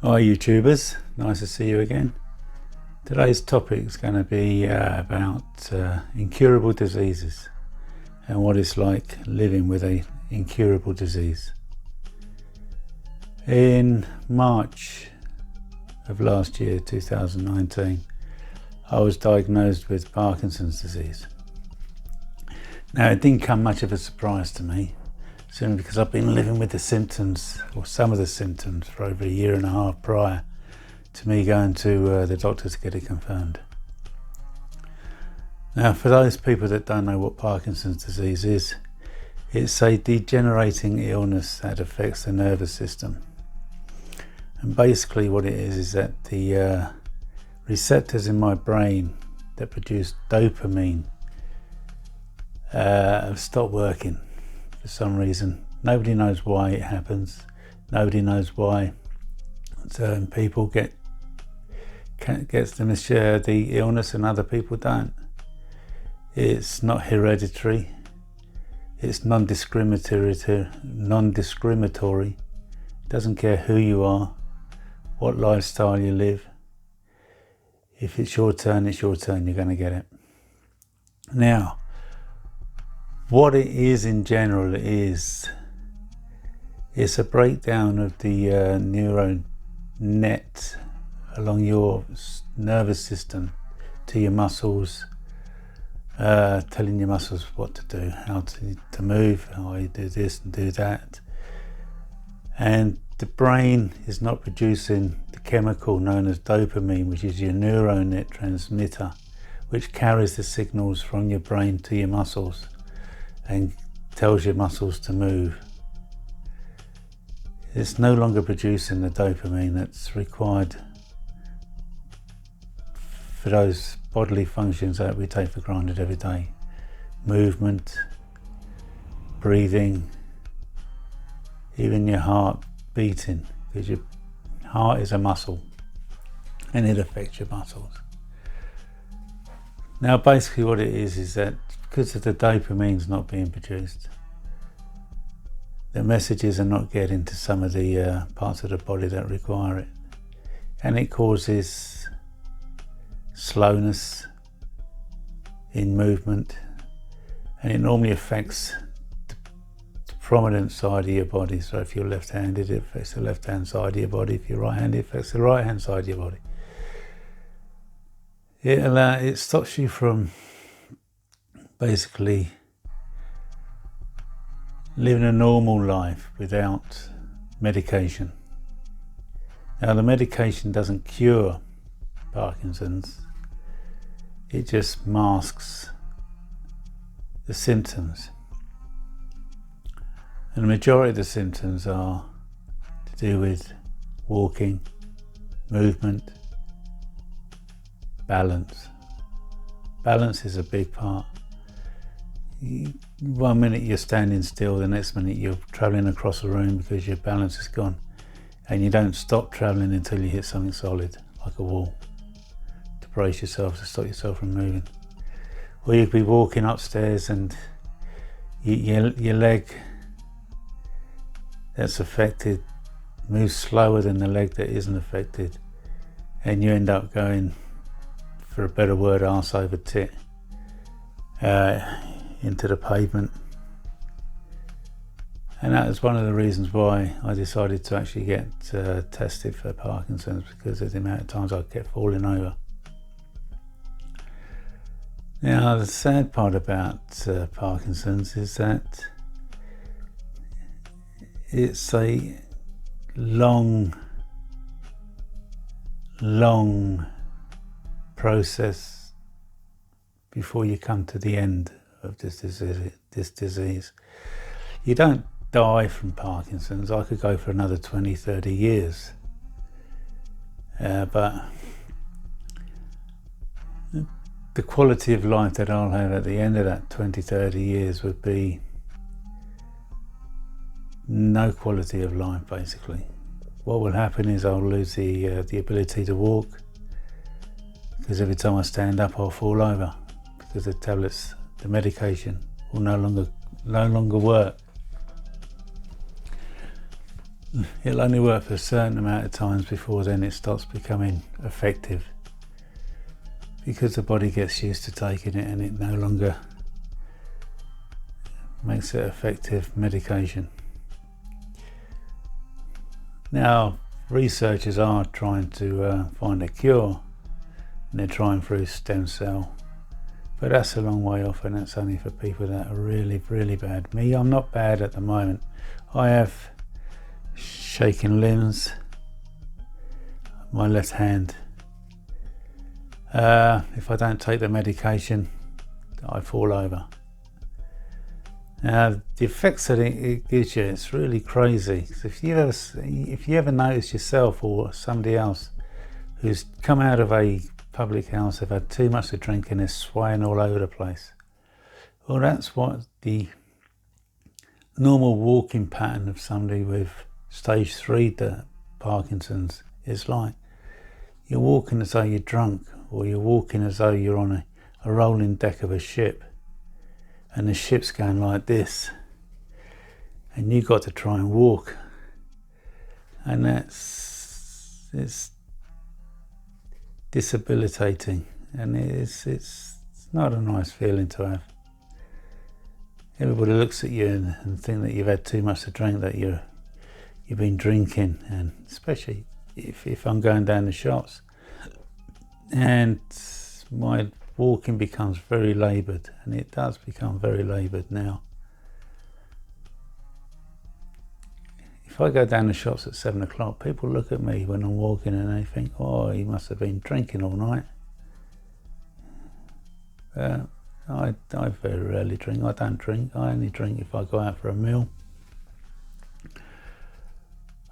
Hi YouTubers, nice to see you again. Today's topic is going to be about incurable diseases and what it's like living with an incurable disease. In March of last year, 2019, I was diagnosed with Parkinson's disease. Now, it didn't come much of a surprise to me, simply because I've been living with the symptoms, or some of the symptoms, for over a year and a half prior to me going to the doctor to get it confirmed. Now, for those people that don't know what Parkinson's disease is, it's a degenerating illness that affects the nervous system. And basically what it is that the receptors in my brain that produce dopamine have stopped working. For some reason. Nobody knows why it happens. Nobody knows why certain people gets them to share the illness and other people don't. It's not hereditary. It's non-discriminatory. It doesn't care who you are, what lifestyle you live. If it's your turn, it's your turn. You're going to get it. Now, what it is in general is it's a breakdown of the neural net along your nervous system to your muscles, telling your muscles what to do, how to move, how you do this and do that. And the brain is not producing the chemical known as dopamine, which is your neural net transmitter, which carries the signals from your brain to your muscles and tells your muscles to move. It's no longer producing the dopamine that's required for those bodily functions that we take for granted every day. Movement, breathing, even your heart beating, because your heart is a muscle and it affects your muscles. Now basically what it is that because of the dopamine's not being produced, the messages are not getting to some of the parts of the body that require it, and it causes slowness in movement, and it normally affects the prominent side of your body. So if you're left-handed, it affects the left-hand side of your body. If you're right-handed, it affects the right-hand side of your body. It stops you from basically living a normal life without medication. Now, the medication doesn't cure Parkinson's, it just masks the symptoms. And the majority of the symptoms are to do with walking, movement, balance. Balance is a big part. 1 minute you're standing still, the next minute you're travelling across a room because your balance is gone, and you don't stop travelling until you hit something solid like a wall to brace yourself, to stop yourself from moving. Or you could be walking upstairs and your leg that's affected moves slower than the leg that isn't affected, and you end up going, for a better word, arse over tit into the pavement. And that was one of the reasons why I decided to actually get tested for Parkinson's, because of the amount of times I kept falling over. Now, the sad part about Parkinson's is that it's a long process before you come to the end of this disease. You don't die from Parkinson's. I could go for another 20, 30 years. But the quality of life that I'll have at the end of that 20, 30 years would be no quality of life, basically. What will happen is I'll lose the ability to walk, because every time I stand up I'll fall over, because the tablets, the medication will no longer work. It'll only work for a certain amount of times before then it stops becoming effective, because the body gets used to taking it and it no longer makes it effective medication. Now, researchers are trying to find a cure, and they're trying through stem cell, but that's a long way off, and that's only for people that are really, really bad. Me, I'm not bad at the moment. I have shaking limbs, my left hand. If I don't take the medication, I fall over. Now, the effects that it gives you, it's really crazy. If you ever notice yourself or somebody else who's come out of a public house, they've had too much to drink and they're swaying all over the place. Well, that's what the normal walking pattern of somebody with stage 3 Parkinson's is like. You're walking as though you're drunk, or you're walking as though you're on a rolling deck of a ship, and the ship's going like this, and you've got to try and walk, and it's disabilitating, and it's not a nice feeling to have. Everybody looks at you and think that you've had too much to drink, that you've been drinking, and especially if I'm going down the shops and my walking becomes very laboured, and it does become very laboured now. If I go down the shops at 7 o'clock, people look at me when I'm walking and they think, oh, he must have been drinking all night. I very rarely drink. I don't drink. I only drink if I go out for a meal.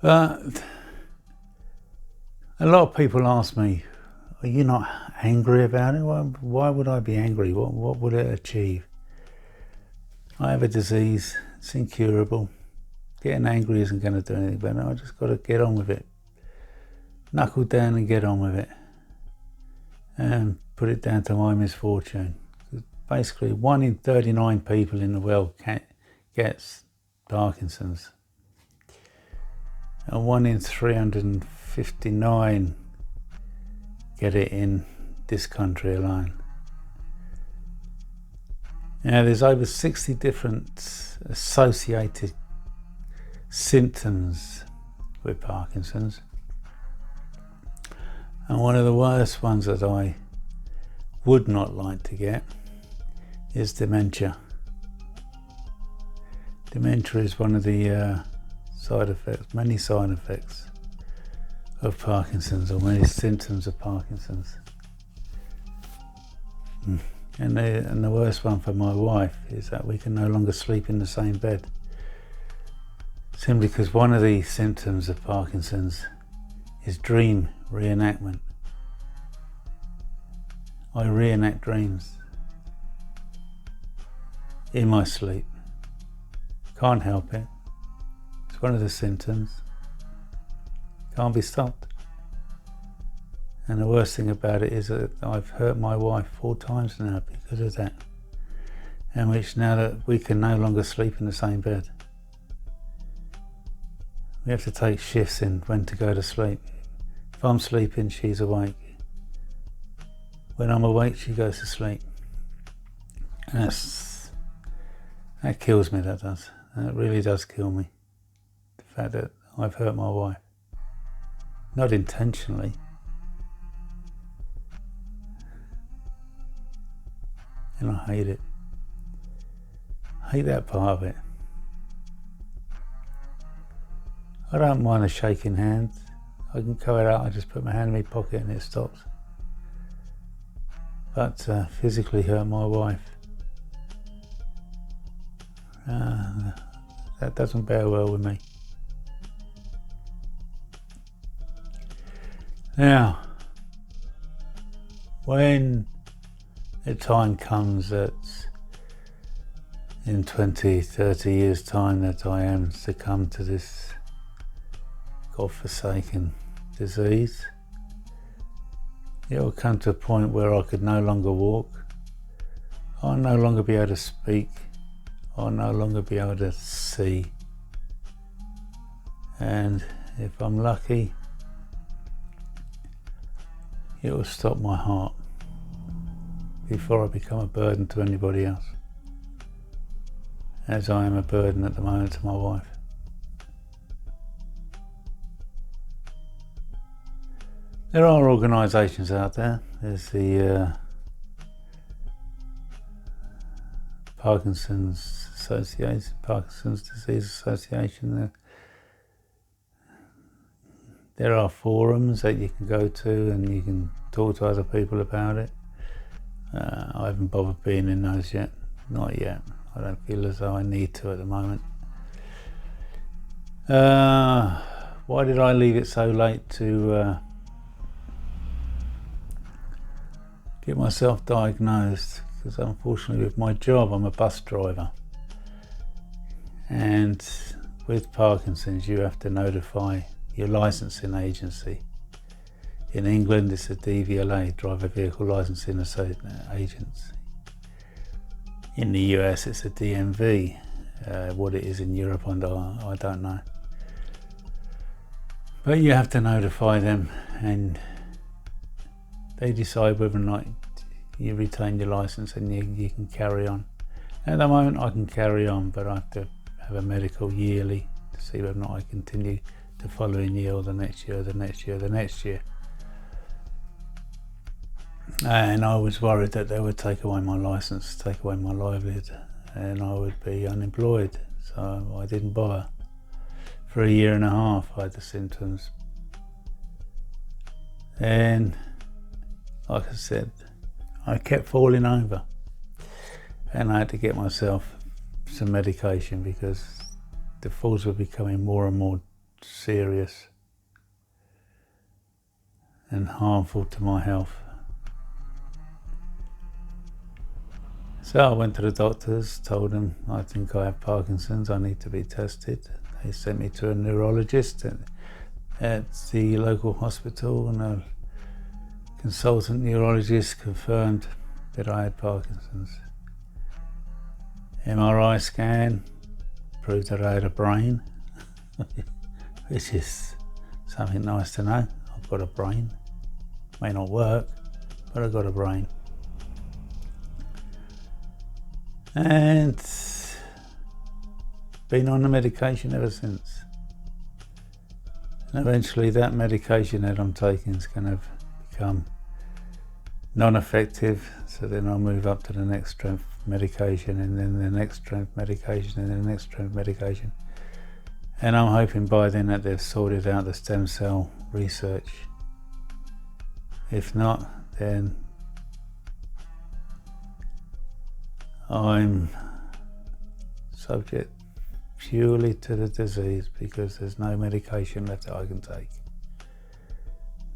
A lot of people ask me, are you not angry about it? Why would I be angry? What would it achieve? I have a disease. It's incurable. Getting angry isn't going to do anything better. I just got to get on with it. Knuckle down and get on with it. And put it down to my misfortune. Basically, 1 in 39 people in the world gets Parkinson's. And 1 in 359 get it in this country alone. Now, there's over 60 different associated symptoms with Parkinson's, and one of the worst ones that I would not like to get is dementia. Dementia is one of the many side effects of Parkinson's, or many symptoms of Parkinson's. And the worst one for my wife is that we can no longer sleep in the same bed, simply because one of the symptoms of Parkinson's is dream reenactment. I reenact dreams in my sleep. Can't help it. It's one of the symptoms. Can't be stopped. And the worst thing about it is that I've hurt my wife 4 times now because of that. And which, now that we can no longer sleep in the same bed, we have to take shifts in when to go to sleep. If I'm sleeping, she's awake. When I'm awake, she goes to sleep. And that kills me, that does. That really does kill me. The fact that I've hurt my wife. Not intentionally. And I hate it. I hate that part of it. I don't mind a shaking hand. I can go out, I just put my hand in my pocket and it stops. But physically hurt my wife, that doesn't bear well with me. Now, when the time comes that in 20, 30 years' time that I am succumb to this godforsaken disease, it will come to a point where I could no longer walk, I'll no longer be able to speak, I'll no longer be able to see, and if I'm lucky, it will stop my heart before I become a burden to anybody else, as I am a burden at the moment to my wife. There are organisations out there. There's the Parkinson's Association, Parkinson's Disease Association. There are forums that you can go to and you can talk to other people about it. I haven't bothered being in those yet. Not yet. I don't feel as though I need to at the moment. Why did I leave it so late to get myself diagnosed? Because unfortunately with my job, I'm a bus driver. And with Parkinson's, you have to notify your licensing agency. In England, it's a DVLA, Driver Vehicle Licensing Agency. In the US, it's a DMV. What it is in Europe, I don't know. But you have to notify them, and they decide whether or not you retain your license and you can carry on. At the moment, I can carry on, but I have to have a medical yearly to see whether or not I continue the following year or the next year, the next year, the next year. And I was worried that they would take away my license, take away my livelihood, and I would be unemployed. So I didn't bother. For a year and a half, I had the symptoms. And like I said, I kept falling over. And I had to get myself some medication because the falls were becoming more and more serious and harmful to my health. So I went to the doctors, told them I think I have Parkinson's, I need to be tested. They sent me to a neurologist at the local hospital, and a consultant neurologist confirmed that I had Parkinson's. MRI scan proved that I had a brain, which is something nice to know. I've got a brain. May not work, but I've got a brain. And been on the medication ever since. And eventually that medication that I'm taking is going to become non-effective, so then I'll move up to the next strength medication, and then the next strength medication, and then the next strength medication. And I'm hoping by then that they've sorted out the stem cell research. If not, then I'm subject purely to the disease because there's no medication left that I can take.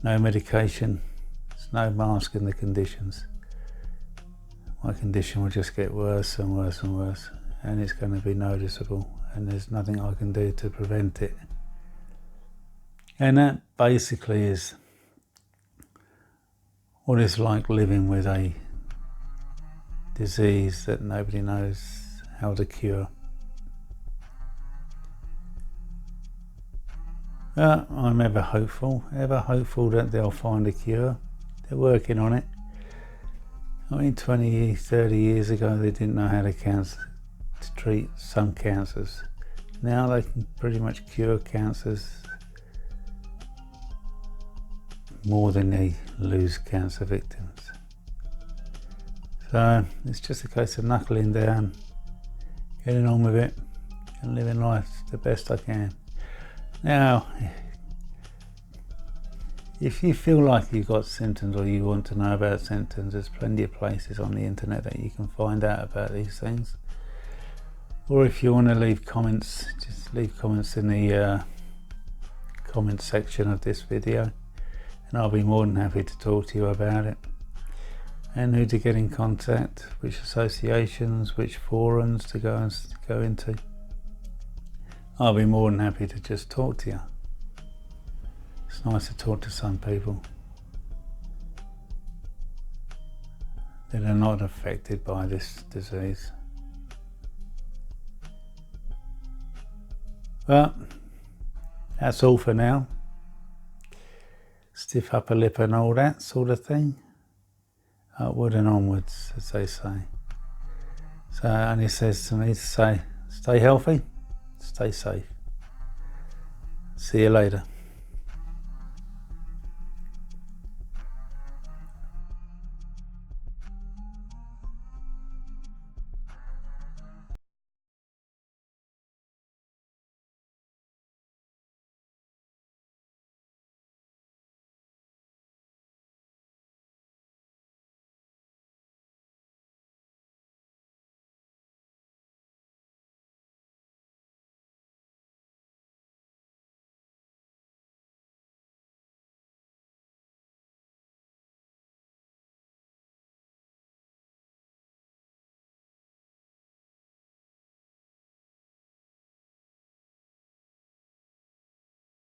No medication, there's no mask in the conditions. My condition will just get worse and worse and worse, and it's going to be noticeable, and there's nothing I can do to prevent it. And that basically is what it's like living with a disease that nobody knows how to cure. But I'm ever hopeful that they'll find a cure. They're working on it. I mean, 20, 30 years ago, they didn't know how to treat some cancers. Now they can pretty much cure cancers more than they lose cancer victims. So it's just a case of knuckling down, getting on with it, and living life the best I can. Now, if you feel like you've got symptoms or you want to know about symptoms, there's plenty of places on the internet that you can find out about these things. Or if you want to leave comments, just leave comments in the comment section of this video, and I'll be more than happy to talk to you about it. And who to get in contact, which associations, which forums to go into. I'll be more than happy to just talk to you. It's nice to talk to some people that are not affected by this disease. But That's all for now. Stiff upper lip and all that sort of thing. Upward and onwards, as they say. So it only says to me to say, stay healthy, stay safe. See you later.